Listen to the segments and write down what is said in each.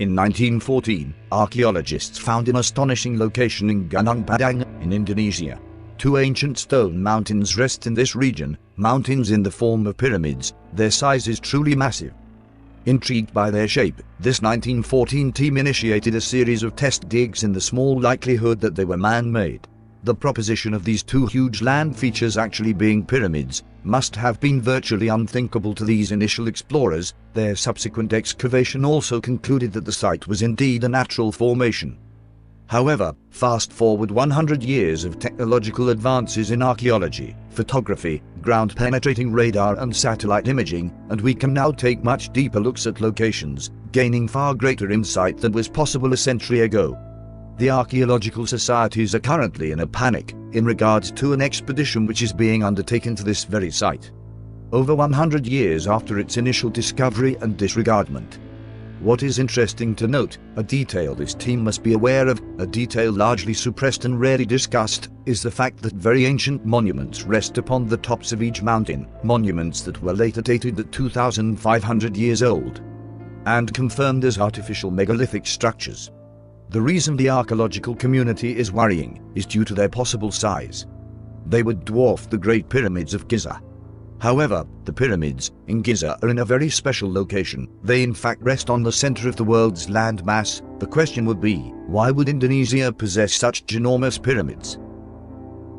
In 1914, archaeologists found an astonishing location in Gunung Padang, in Indonesia. Two ancient stone mountains rest in this region, mountains in the form of pyramids. Their size is truly massive. Intrigued by their shape, this 1914 team initiated a series of test digs in the small likelihood that they were man-made. The proposition of these two huge land features actually being pyramids must have been virtually unthinkable to these initial explorers. Their subsequent excavation also concluded that the site was indeed a natural formation. However, fast forward 100 years of technological advances in archaeology, photography, ground-penetrating radar and satellite imaging, and we can now take much deeper looks at locations, gaining far greater insight than was possible a century ago. The archaeological societies are currently in a panic in regards to an expedition which is being undertaken to this very site, over 100 years after its initial discovery and disregardment. What is interesting to note, a detail this team must be aware of, a detail largely suppressed and rarely discussed, is the fact that very ancient monuments rest upon the tops of each mountain, monuments that were later dated at 2,500 years old and confirmed as artificial megalithic structures. The reason the archaeological community is worrying is due to their possible size. They would dwarf the Great Pyramids of Giza. However, the pyramids in Giza are in a very special location. They in fact rest on the center of the world's land mass. The question would be, why would Indonesia possess such ginormous pyramids?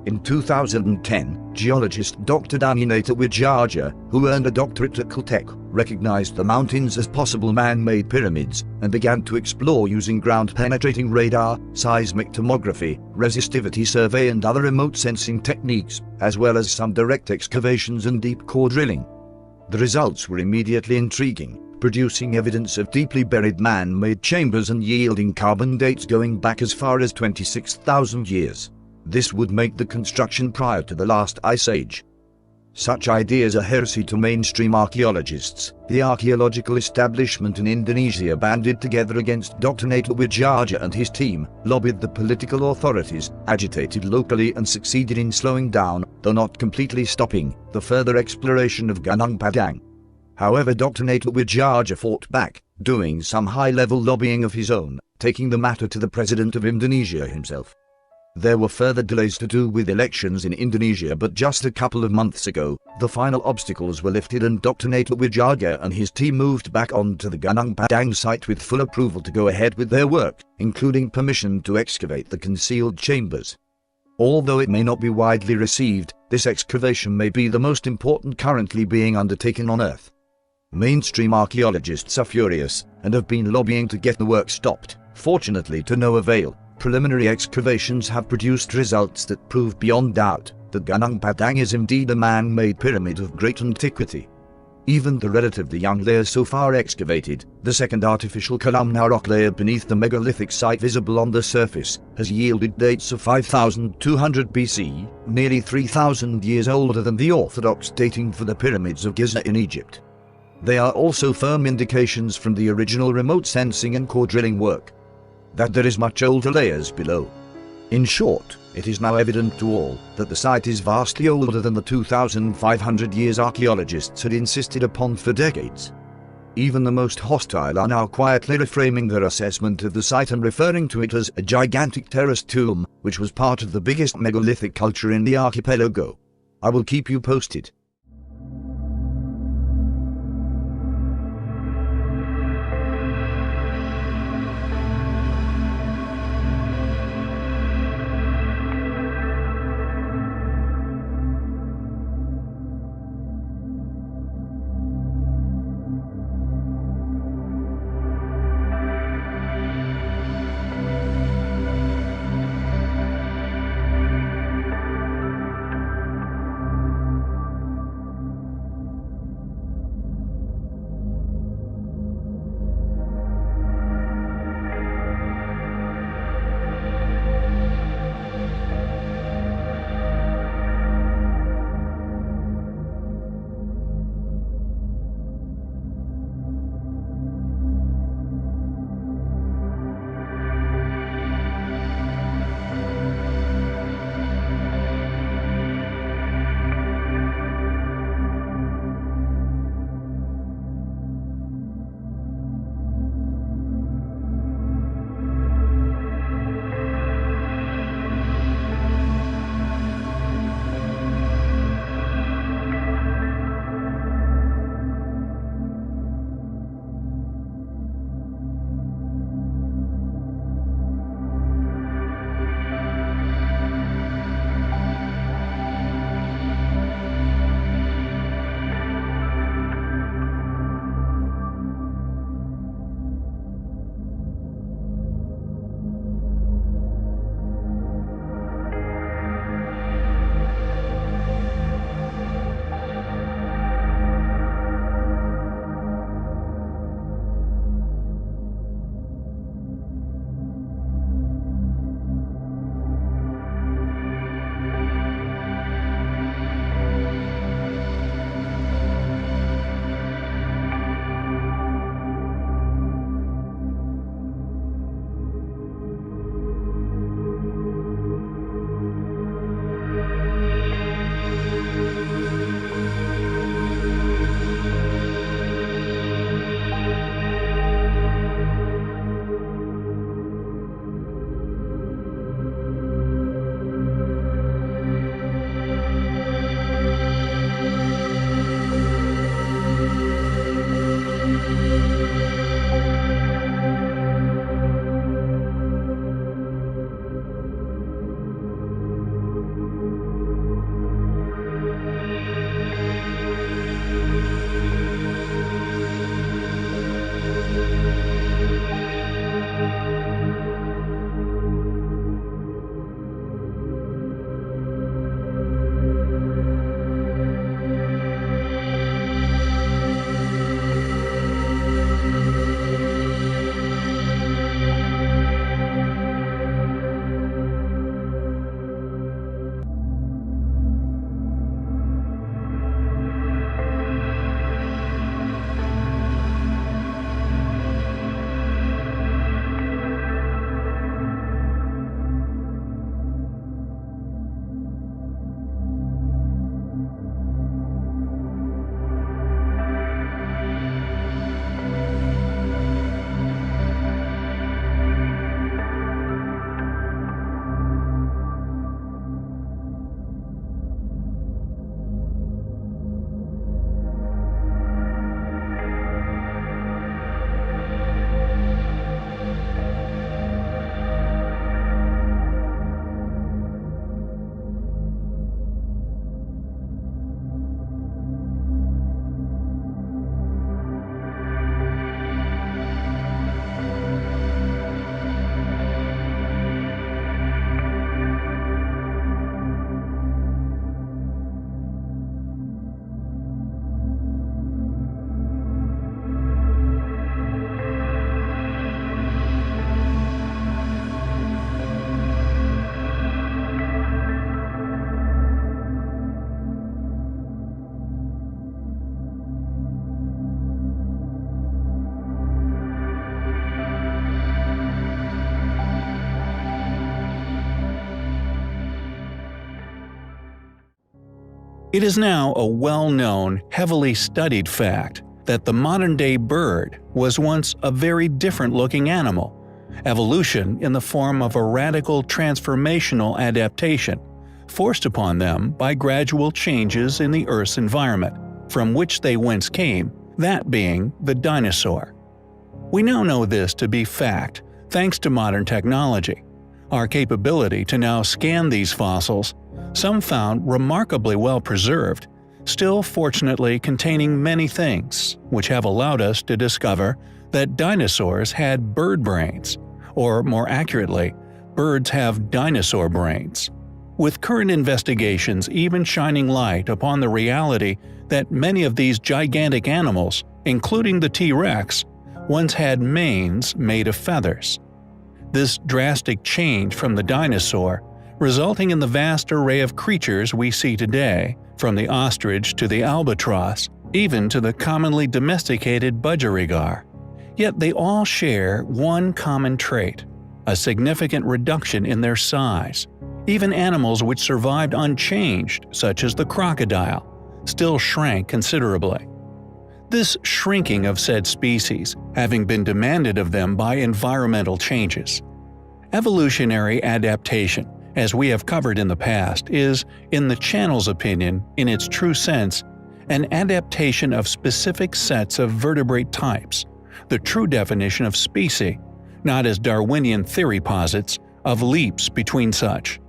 In 2010, geologist Dr. Daninata Wijaja, who earned a doctorate at Caltech, recognized the mountains as possible man-made pyramids and began to explore using ground-penetrating radar, seismic tomography, resistivity survey and other remote sensing techniques, as well as some direct excavations and deep core drilling. The results were immediately intriguing, producing evidence of deeply buried man-made chambers and yielding carbon dates going back as far as 26,000 years. This would make the construction prior to the last ice age. Such ideas are heresy to mainstream archaeologists. The archaeological establishment in Indonesia banded together against Dr. Nata Wijaja and his team, lobbied the political authorities, agitated locally and succeeded in slowing down, though not completely stopping, the further exploration of Gunung Padang. However, Dr. Nata Wijaja fought back, doing some high-level lobbying of his own, taking the matter to the President of Indonesia himself. There were further delays to do with elections in Indonesia, but just a couple of months ago, the final obstacles were lifted and Dr. Nata Wijaja and his team moved back onto the Gunung Padang site with full approval to go ahead with their work, including permission to excavate the concealed chambers. Although it may not be widely received, this excavation may be the most important currently being undertaken on Earth. Mainstream archaeologists are furious and have been lobbying to get the work stopped, fortunately to no avail. Preliminary excavations have produced results that prove beyond doubt that Gunung Padang is indeed a man-made pyramid of great antiquity. Even the relatively young layers so far excavated, the second artificial columnar rock layer beneath the megalithic site visible on the surface, has yielded dates of 5200 BC, nearly 3000 years older than the orthodox dating for the pyramids of Giza in Egypt. They are also firm indications from the original remote sensing and core drilling work that there is much older layers below. In short, it is now evident to all that the site is vastly older than the 2,500 years archaeologists had insisted upon for decades. Even the most hostile are now quietly reframing their assessment of the site and referring to it as a gigantic terraced tomb, which was part of the biggest megalithic culture in the archipelago. I will keep you posted. It is now a well-known, heavily studied fact that the modern-day bird was once a very different-looking animal. Evolution in the form of a radical transformational adaptation, forced upon them by gradual changes in the Earth's environment, from which they whence came, that being the dinosaur. We now know this to be fact thanks to modern technology. Our capability to now scan these fossils, some found remarkably well preserved, still fortunately containing many things, which have allowed us to discover that dinosaurs had bird brains, or more accurately, birds have dinosaur brains. With current investigations even shining light upon the reality that many of these gigantic animals, including the T-Rex, once had manes made of feathers. This drastic change from the dinosaur, resulting in the vast array of creatures we see today, from the ostrich to the albatross, even to the commonly domesticated budgerigar. Yet they all share one common trait: a significant reduction in their size. Even animals which survived unchanged, such as the crocodile, still shrank considerably. This shrinking of said species having been demanded of them by environmental changes. Evolutionary adaptation, as we have covered in the past, is, in the channel's opinion, in its true sense, an adaptation of specific sets of vertebrate types, the true definition of species, not as Darwinian theory posits, of leaps between such.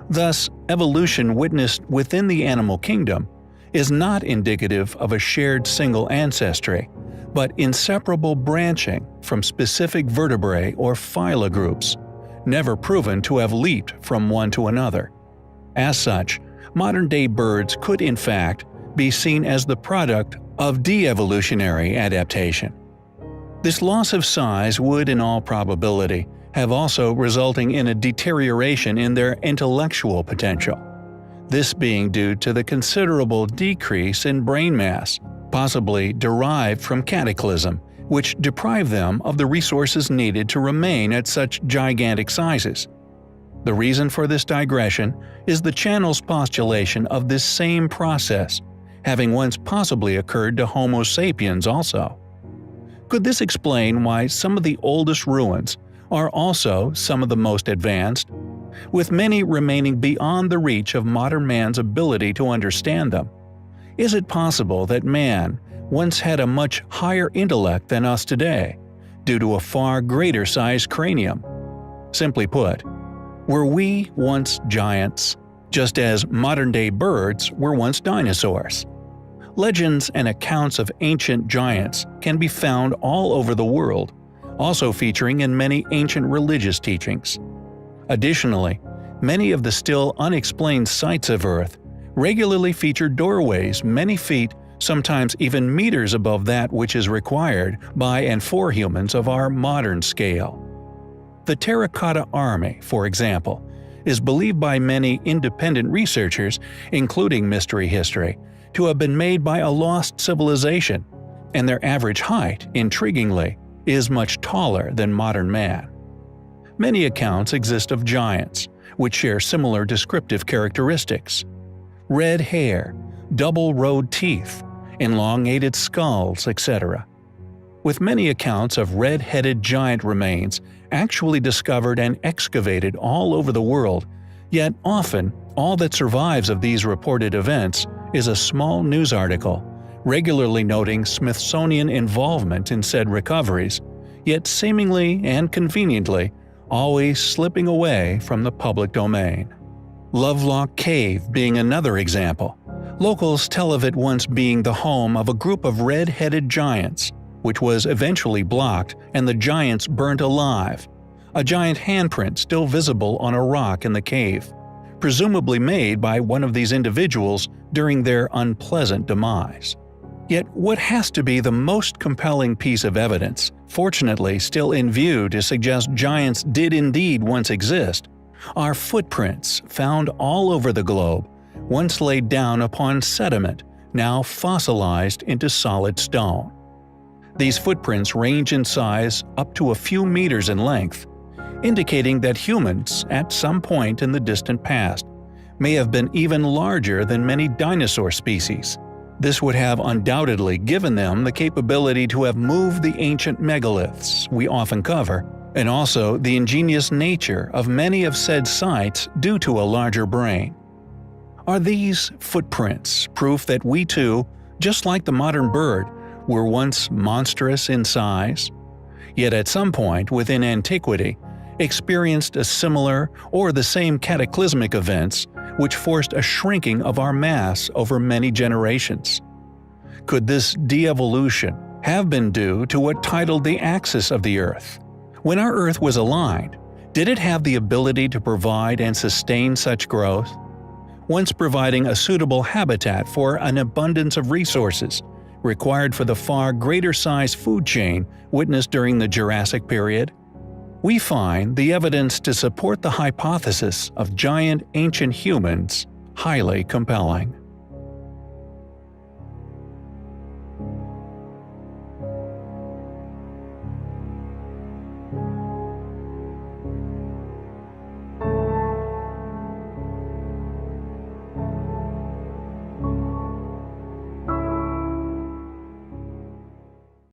Thus, evolution witnessed within the animal kingdom is not indicative of a shared single ancestry, but inseparable branching from specific vertebrae or phyla groups, never proven to have leaped from one to another. As such, modern-day birds could in fact be seen as the product of de-evolutionary adaptation. This loss of size would in all probability have also resulting in a deterioration in their intellectual potential. This being due to the considerable decrease in brain mass, possibly derived from cataclysm, which deprived them of the resources needed to remain at such gigantic sizes. The reason for this digression is the channel's postulation of this same process, having once possibly occurred to Homo sapiens also. Could this explain why some of the oldest ruins are also some of the most advanced, with many remaining beyond the reach of modern man's ability to understand them? Is it possible that man once had a much higher intellect than us today, due to a far greater sized cranium? Simply put, were we once giants, just as modern-day birds were once dinosaurs? Legends and accounts of ancient giants can be found all over the world, also featuring in many ancient religious teachings. Additionally, many of the still unexplained sites of Earth regularly feature doorways many feet, sometimes even meters above that which is required by and for humans of our modern scale. The Terracotta Army, for example, is believed by many independent researchers, including Mystery History, to have been made by a lost civilization, and their average height, intriguingly, is much taller than modern man. Many accounts exist of giants, which share similar descriptive characteristics: red hair, double-rowed teeth, elongated skulls, etc. With many accounts of red-headed giant remains actually discovered and excavated all over the world, yet often all that survives of these reported events is a small news article, regularly noting Smithsonian involvement in said recoveries, yet seemingly and conveniently always slipping away from the public domain. Lovelock Cave being another example. Locals tell of it once being the home of a group of red-headed giants, which was eventually blocked and the giants burnt alive. A giant handprint still visible on a rock in the cave, presumably made by one of these individuals during their unpleasant demise. Yet what has to be the most compelling piece of evidence, fortunately still in view to suggest giants did indeed once exist, are footprints found all over the globe, once laid down upon sediment, now fossilized into solid stone. These footprints range in size up to a few meters in length, indicating that humans, at some point in the distant past, may have been even larger than many dinosaur species. This would have undoubtedly given them the capability to have moved the ancient megaliths we often cover, and also the ingenious nature of many of said sites due to a larger brain. Are these footprints proof that we too, just like the modern bird, were once monstrous in size, yet at some point within antiquity experienced a similar or the same cataclysmic events which forced a shrinking of our mass over many generations? Could this de-evolution have been due to what titled the axis of the Earth? When our Earth was aligned, did it have the ability to provide and sustain such growth? Once providing a suitable habitat for an abundance of resources required for the far greater size food chain witnessed during the Jurassic period? We find the evidence to support the hypothesis of giant ancient humans highly compelling.